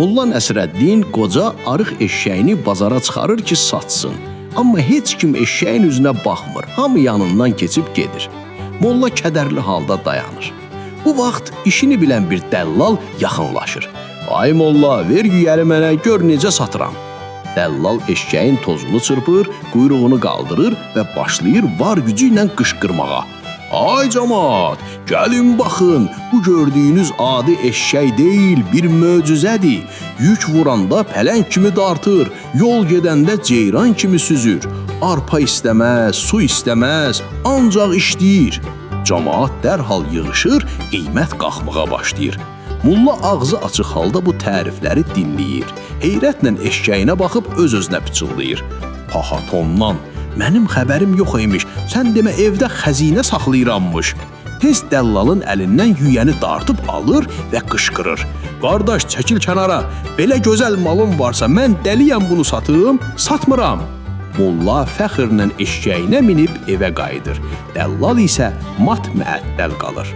Molla Nəsrəddin qoca arıq eşşəyini bazara çıxarır ki, satsın. Amma heç kim eşşəyin üzünə baxmır, hamı yanından keçib gedir. Molla kədərli halda dayanır. Bu vaxt işini bilən bir dəllal yaxınlaşır. Ay molla, ver yüyəri mənə, gör necə satıram. Dəllal eşşəyin tozunu çırpır, quyruğunu qaldırır və başlayır var gücü ilə qışqırmağa. Ay camaat, gəlin baxın, bu gördüyünüz adi eşşək deyil, bir möcüzədir. Yük vuranda pələng kimi dartır, yol gedəndə ceyran kimi süzür. Arpa istəməz, su istəməz, ancaq işləyir. Camaat dərhal yığışır, qiymət qalxmağa başlayır. Molla ağzı açıq halda bu tərifləri dinləyir. Heyrətlə eşşəyinə baxıb öz-özünə pıçıldayır. Pahatondan, mənim xəbərim yox imiş, sən demə evdə xəzinə saxlayırammış. Tez dəllalın əlindən yüyəni dartıb alır və qışqırır. Qardaş, çəkil kənara, belə gözəl malım varsa mən dəliyəm bunu satım, satmıram. Molla fəxrlə eşşəyinə minib evə qayıdır. Dəllal isə mat-məəttəl qalır.